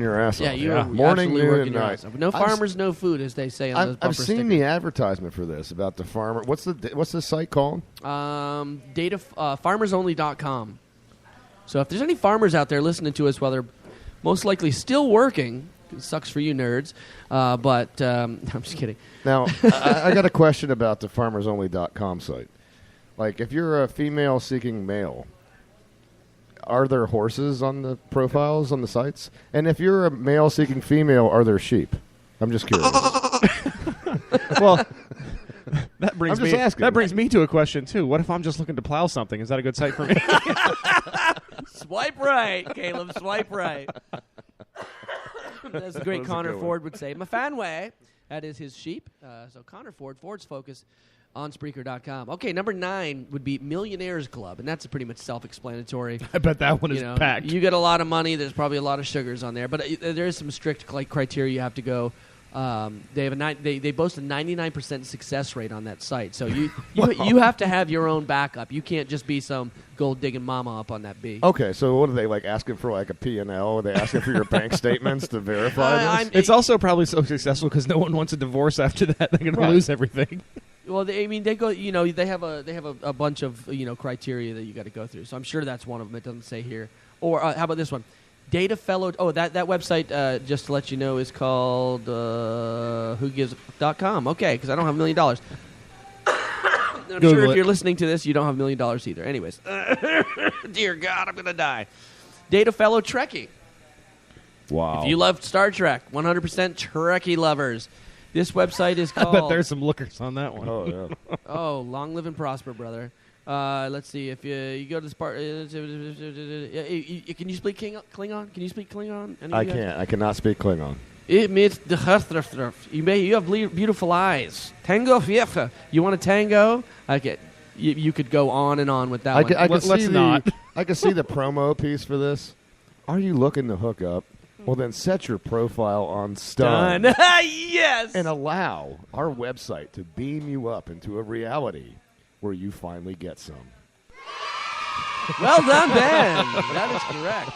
your ass off. Yeah, you are morning, absolutely noon, working and your night. ass off. No farmers, no food, as they say on those bumper I've seen stickers. the advertisement for this about the farmer. What's the site called? Farmersonly.com. So if there's any farmers out there listening to us while they're most likely still working, it sucks for you nerds, but I'm just kidding. Now, I got a question about the farmersonly.com site. Like, if you're a female seeking male, are there horses on the profiles on the sites? And if you're a male seeking female, are there sheep? I'm just curious. Well, that brings I'm just asking. That brings me to a question too. What if I'm just looking to plow something? Is that a good site for me? Swipe right, Caleb. Swipe right. As the great Connor Ford would say, Mafanway. That is his sheep. So Connor Ford, Ford's Focus on Spreaker.com. Okay, number 9 would be Millionaires Club, and that's pretty much self-explanatory. I bet that one is packed. You get a lot of money. There's probably a lot of sugars on there, but there is some strict criteria you have to go. They have they boast a 99% success rate on that site. So you have to have your own backup. You can't just be some gold digging mama up on that bee. Okay, so what are they like asking for? Like a P&L? Are they asking for your bank statements to verify this? It's also probably so successful because no one wants a divorce after that. They're going to lose everything. Well, they go. They have a bunch of criteria that you got to go through. So I'm sure that's one of them. It doesn't say here. Or how about this one? Data Fellow. Oh, that website, just to let you know, is called whogives.com. Okay, because I don't have $1 million. I'm sure if you're listening to this, you don't have $1 million either. Anyways, dear God, I'm gonna die. Data Fellow Trekkie. Wow. If you love Star Trek, 100% Trekkie lovers. This website is called. I bet there's some lookers on that one. Oh yeah. Oh, long live and prosper, brother. Let's see. If you go to this part, can you speak Klingon? Can you speak Klingon? I can't. I cannot speak Klingon. You have beautiful eyes. Tango fiefa. You want a tango? Okay. You could go on and on with that one. Let's not. I can see the promo piece for this. Are you looking to hook up? Well, then set your profile on Stun. Yes! And allow our website to beam you up into a reality where you finally get some. Well done, Ben. That is correct.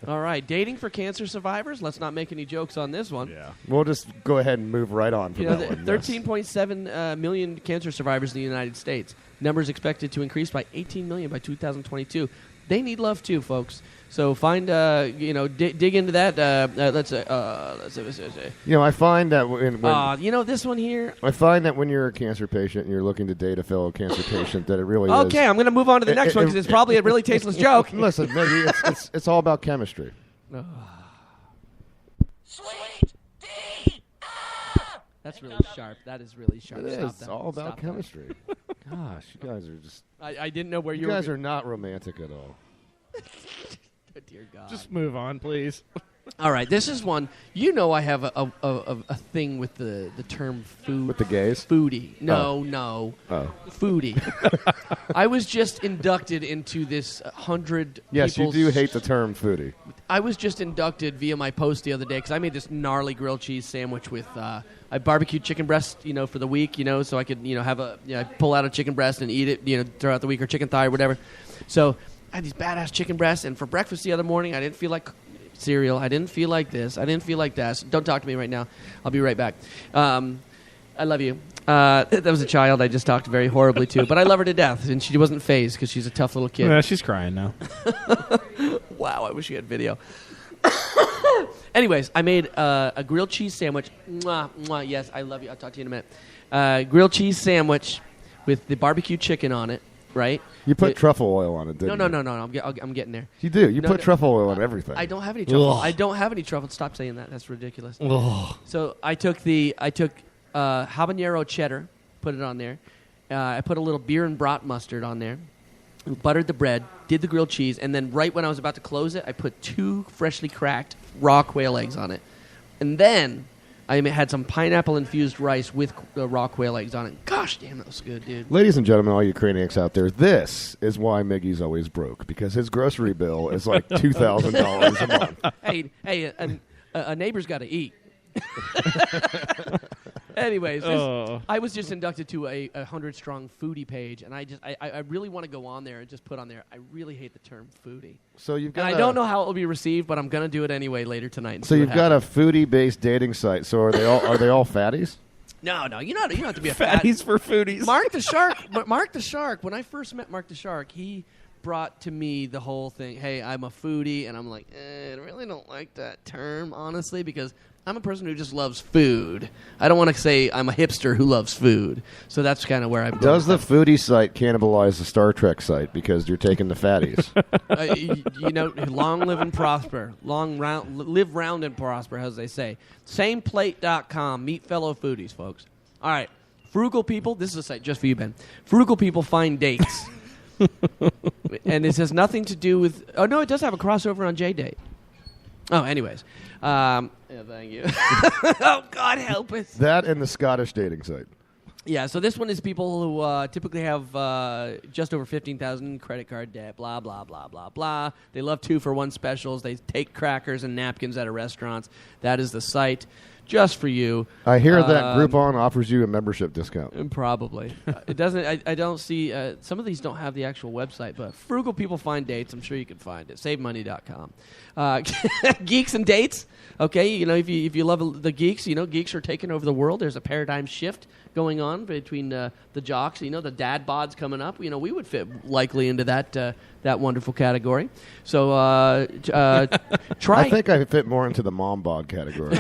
All right. Dating for cancer survivors. Let's not make any jokes on this one. Yeah. We'll just go ahead and move right on from that one. 13.7 million cancer survivors in the United States. Numbers expected to increase by 18 million by 2022. They need love too, folks. So find, dig into that. Let's say. I find that when this one here. I find that when you're a cancer patient and you're looking to date a fellow cancer patient, that it really is. Okay, I'm going to move on to the next one because it's probably a really tasteless joke. Listen, maybe it's all about chemistry. Sweet D. That's really sharp. That is really sharp. It Stop is that. all about Stop chemistry. Gosh, you guys are just. I didn't know where you guys are not romantic at all. Dear God. Just move on, please. All right, this is one. I have a thing with the term food. With the gays? Foodie. No. Oh. Foodie. I was just inducted into this 100 Yes, you people's- do hate the term foodie. I was just inducted via my post the other day because I made this gnarly grilled cheese sandwich with I barbecued chicken breast, for the week, so I could, have I pull out a chicken breast and eat it, throughout the week, or chicken thigh or whatever. So I had these badass chicken breasts, and for breakfast the other morning, I didn't feel like cereal. I didn't feel like this. I didn't feel like that. So don't talk to me right now. I'll be right back. I love you. That was a child I just talked very horribly to, but I love her to death, and she wasn't phased because she's a tough little kid. Yeah, she's crying now. Wow, I wish you had video. Anyways, I made a grilled cheese sandwich. Mwah, mwah, yes, I love you. I'll talk to you in a minute. Grilled cheese sandwich with the barbecue chicken on it, right? You put truffle oil on it, didn't you? No. I'm getting there. You do. You put truffle oil on everything. I don't have any truffle. Ugh. I don't have any truffle. Stop saying that. That's ridiculous. Ugh. So I took habanero cheddar, put it on there. I put a little beer and brat mustard on there. Buttered the bread, did the grilled cheese, and then right when I was about to close it, I put 2 freshly cracked raw quail eggs on it. And then I had some pineapple-infused rice with raw quail eggs on it. Gosh, damn, that was good, dude. Ladies and gentlemen, all you craniacs out there, this is why Miggy's always broke, because his grocery bill is like $2,000 a month. Hey, a neighbor's got to eat. Anyways, Oh. I was just inducted to a 100-strong foodie page, and I really want to go on there and just put on there, I really hate the term foodie. So you've got And I don't know how it will be received, but I'm going to do it anyway later tonight. and So see you've what got happens. a foodie-based dating site. So are they all fatties? No, you don't have to be a fat. Fatties for foodies. Mark the Shark, when I first met Mark the Shark, he brought to me the whole thing, hey, I'm a foodie, and I'm like, I really don't like that term, honestly, because I'm a person who just loves food. I don't want to say I'm a hipster who loves food. So that's kind of where I'm going. Does the foodie site cannibalize the Star Trek site because you're taking the fatties? Long live and prosper. Live round and prosper, as they say. Sameplate.com. Meet fellow foodies, folks. All right. Frugal people. This is a site just for you, Ben. Frugal people find dates. And this has nothing to do with... Oh, no, it does have a crossover on J-Date. Oh, anyways. Yeah, thank you. Oh, God help us. That and the Scottish dating site. Yeah, so this one is people who typically have just over 15,000 credit card debt, blah, blah, blah, blah, blah. They love 2-for-1 specials. They take crackers and napkins out of restaurants. That is the site just for you. I hear that Groupon offers you a membership discount. Probably. It doesn't. I don't see. Some of these don't have the actual website, but frugal people find dates. I'm sure you can find it. SaveMoney.com. Geeks and dates. Okay, if you love the geeks, geeks are taking over the world. There's a paradigm shift going on between the jocks. The dad bods coming up. We would fit likely into that wonderful category. So try. I think I fit more into the mom bod category.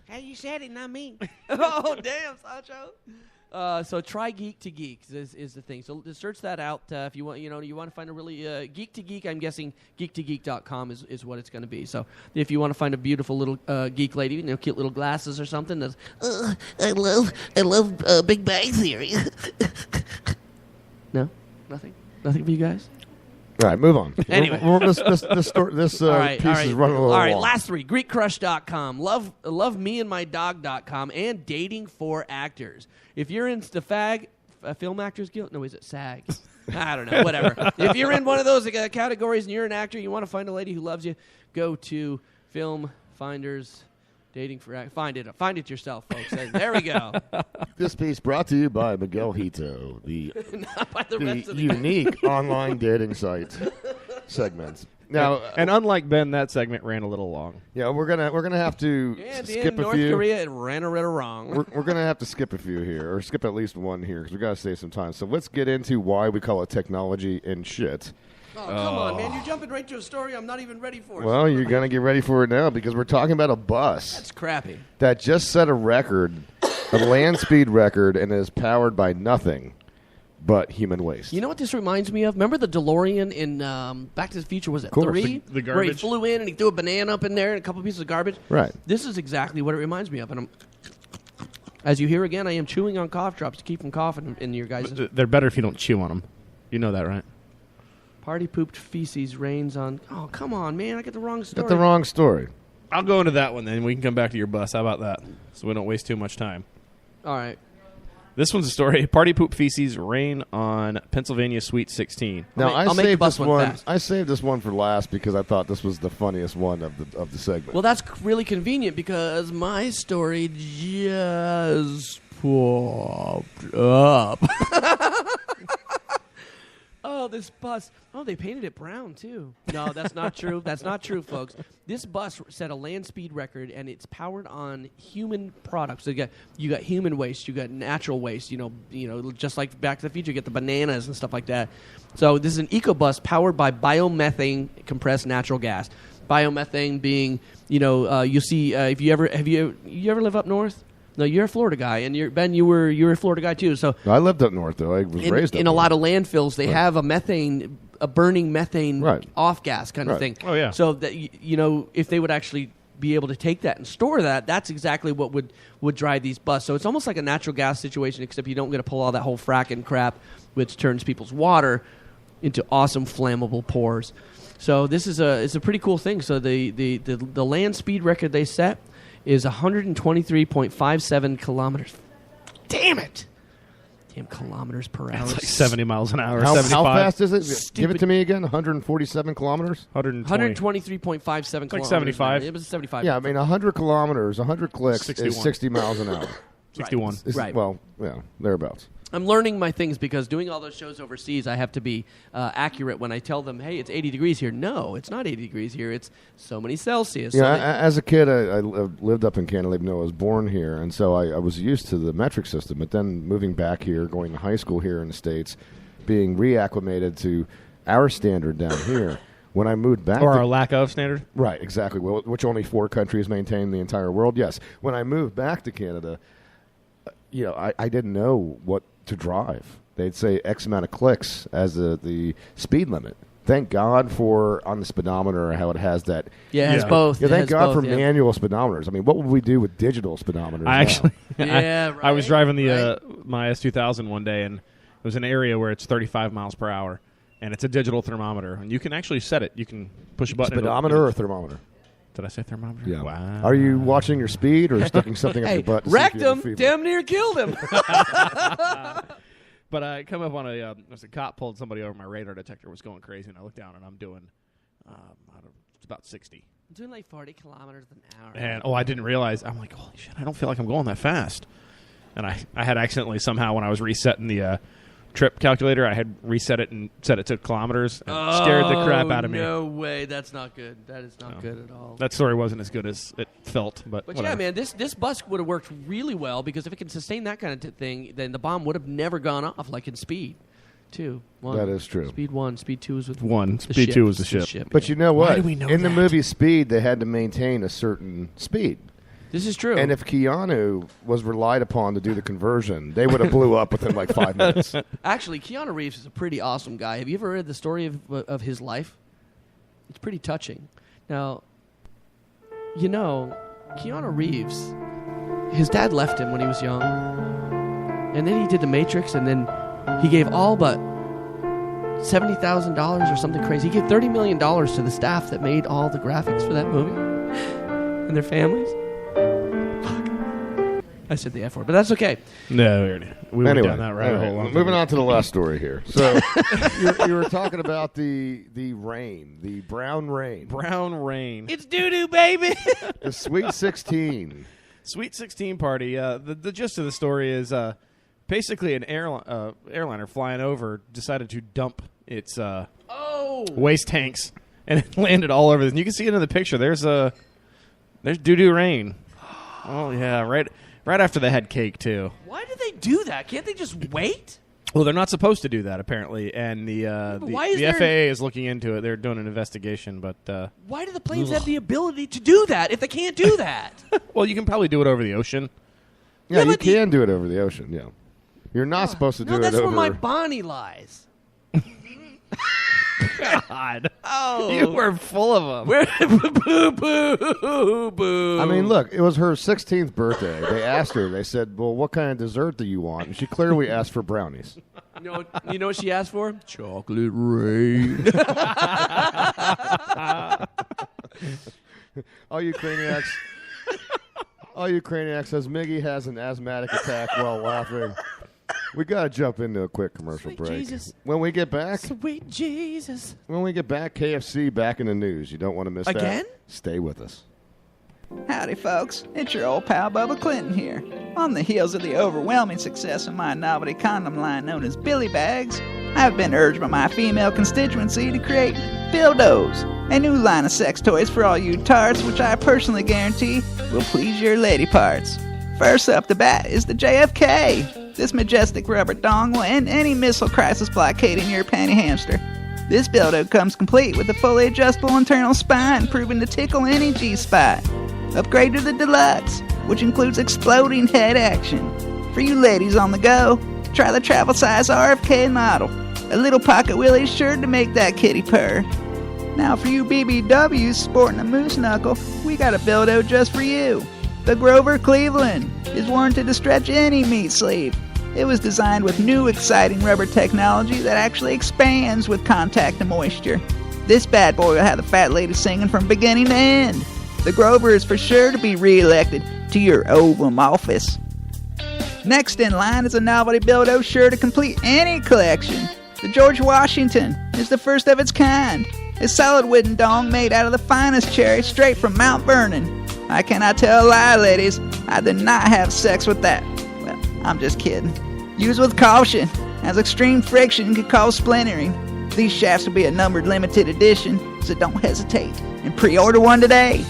Hey, you said it, not me. Oh, damn, Sancho. So try Geek to Geek is the thing. So search that out if you want. You want to find a really Geek to Geek. I'm guessing geek2geek.com is what it's going to be. So if you want to find a beautiful little geek lady, cute little glasses or something. That's, I love Big Bang Theory. no, nothing for you guys. All right, move on. Anyway. This piece is running a little All right, long. last three. GreekCrush.com, LoveMeAndMyDog.com, and Dating for Actors. If you're in the Film Actors Guild, no, is it SAG? I don't know, whatever. If you're in one of those categories and you're an actor, you want to find a lady who loves you, go to Film Finders. Dating for find it yourself, folks. There we go. This piece brought to you by Miguel Hito, the Not by the rest of the unique online dating site segments. Now, And unlike Ben, that segment ran a little long. yeah, we're gonna have to And skip in a North few. Korea, it ran a little wrong. We're gonna have to skip a few here, or skip at least one here, because we gotta save some time. So let's get into why we call it technology and shit. Oh, come on, man. You're jumping right to a story I'm not even ready for. Well, you're gonna get ready for it now because we're talking about a bus That's crappy. that just set a record, a land speed record, and is powered by nothing but human waste. You know what this reminds me of? Remember the DeLorean in Back to the Future? Was it course. 3? The Where he garbage. flew in and he threw a banana up in there and a couple pieces of garbage? Right. This is exactly what it reminds me of. And as you hear again, I am chewing on cough drops to keep from coughing in your guys' They're better if you don't chew on them. You know that, right? party pooped feces rains on. Oh, come on, man. I got the wrong story. Got the wrong story. I'll go into that one then. We can come back to your bus. How about that? So we don't waste too much time. All right. This one's a story. Party poop feces rain on Pennsylvania Sweet 16. Now I'll make the saved bus this one fast. I saved this one for last because I thought this was the funniest one of the segment. Well, that's really convenient because my story just popped up. Oh, this bus. Oh, they painted it brown, too. No, that's not true. That's not true, folks. This bus set a land speed record, and it's powered on human products. So you got human waste. You got natural waste. You know, just like Back to the Future, you get the bananas and stuff like that. So this is an eco-bus powered by biomethane compressed natural gas. Biomethane being, you see, if you ever live up north? No, you're a Florida guy, and Ben, you're a Florida guy too. So I lived up north, though. I was raised up in north. a lot of landfills. They Right. have a burning methane Right. off gas kind of Right. thing. Oh, yeah. So that if they would actually be able to take that and store that, that's exactly what would drive these buses. So it's almost like a natural gas situation, except you don't get to pull all that whole fracking crap, which turns people's water into awesome flammable pores. So this is it's a pretty cool thing. So the land speed record they set is 123.57 kilometers. Damn it! Damn kilometers per hour. It's like 70 miles an hour. How 75. fast is it? Stupid. Give it to me again. 147 kilometers. 123.57 kilometers. like 75. It was 75. Yeah, I mean 100 kilometers, 100 clicks 61. is 60 miles an hour. 61. Right. Well, yeah, thereabouts. I'm learning my things because doing all those shows overseas, I have to be accurate when I tell them, hey, it's 80 degrees here. No, it's not 80 degrees here. It's so many Celsius. Yeah, So as a kid, I lived up in Canada, even though I was born here, and so I was used to the metric system. But then moving back here, going to high school here in the States, being reacclimated to our standard down here. When I moved back, Or our lack of standard. right, exactly, which only 4 countries maintain in the entire world. Yes, when I moved back to Canada, I didn't know what to drive. They'd say X amount of clicks as the speed limit. Thank God for on the speedometer how it has that. yeah, it has Yeah. both. Yeah, It thank has God both, for yeah. manual speedometers. I mean, what would we do with digital speedometers? I now? actually, Yeah, I was right, driving the right. my S2000 one day, and it was an area where it's 35 miles per hour, and it's a digital thermometer, and you can actually set it. You can push a button. speedometer or thermometer. Did I say thermometer? Yeah. Wow. Are you watching your speed or sticking something up Hey, your butt? To see if wrecked you have a him. fever? Damn near killed him. But I come up on a cop pulled somebody over. My radar detector was going crazy, and I look down, and I'm doing, it's about 60. I'm doing like 40 kilometers an hour. And I didn't realize. I'm like, holy shit! I don't feel like I'm going that fast. And I had accidentally somehow when I was resetting the trip calculator, I had reset it and set it to kilometers. And scared the crap out of me. No way. That's not good. That is not good at all. That story wasn't as good as it felt, but But whatever. yeah, man, this bus would have worked really well because if it can sustain that kind of thing, then the bomb would have never gone off like in Speed 2. That is true. Speed 1, Speed 2 is with One. the Speed ship. 2 was the It's ship. But you know what? Why do we know in the that? movie Speed, they had to maintain a certain speed. This is true. And if Keanu was relied upon to do the conversion, they would have blew up within like 5 minutes. Actually, Keanu Reeves is a pretty awesome guy. Have you ever read the story of his life? It's pretty touching. Now, Keanu Reeves, his dad left him when he was young. And then he did The Matrix, and then he gave all but $70,000 or something crazy. He gave $30 million to the staff that made all the graphics for that movie and their families. Fuck. I said the F word, but that's okay. No, we went Anyway, down that rabbit hole. long moving time on to the last story here. So you were talking about the rain, the brown rain, ago. Brown rain. It's doo-doo, baby! the Sweet 16. Sweet 16 party. The gist of the story is basically an airliner flying over decided to dump its waste tanks, and it landed all over this. And you can see it in the picture. There's doo-doo rain. Oh, yeah, right after they had cake, too. Why do they do that? Can't they just wait? Well, they're not supposed to do that, apparently, and the why is there- FAA is looking into it. They're doing an investigation, but Why do the planes have the ability to do that if they can't do that? well, you can probably do it over the ocean. Yeah, Yeah, you but can do it over the ocean. Yeah, you're not supposed to do no, it that's over. where my Bonnie lies. God. Oh. You were full of them. Where boo boo boo. I mean, look, it was her 16th birthday. They asked her. They said, "Well, what kind of dessert do you want?" And she clearly asked for brownies. you know what she asked for? Chocolate rain. All you craniacs, as Miggy has an asthmatic attack while laughing. We gotta jump into a quick commercial Sweet break. Jesus. When we get back, Sweet Jesus. KFC back in the news. You don't want to miss Again? that. Stay with us. Howdy, folks. It's your old pal Bubba Clinton here. On the heels of the overwhelming success of my novelty condom line known as Billy Bags, I've been urged by my female constituency to create Dildos, a new line of sex toys for all you tarts, which I personally guarantee will please your lady parts. First up the bat is the JFK. This majestic rubber dong will end any missile crisis blockading your panty hamster. This dildo comes complete with a fully adjustable internal spine, proven to tickle any G-spot. Upgrade to the Deluxe, which includes exploding head action. For you ladies on the go, try the travel size RFK model. A little pocket willie is sure to make that kitty purr. Now for you BBWs sporting a moose knuckle, we got a dildo just for you. The Grover Cleveland is warranted to stretch any meat sleeve. It was designed with new exciting rubber technology that actually expands with contact and moisture. This bad boy will have the fat lady singing from beginning to end. The Grover is for sure to be re-elected to your Oval Office. Next in line is a novelty Bildo sure to complete any collection. The George Washington is the first of its kind. A solid wooden dong made out of the finest cherry straight from Mount Vernon. I cannot tell a lie, ladies. I did not have sex with that. Well, I'm just kidding. Use with caution, as extreme friction could cause splintering. These shafts will be a numbered limited edition, so don't hesitate and pre-order one today.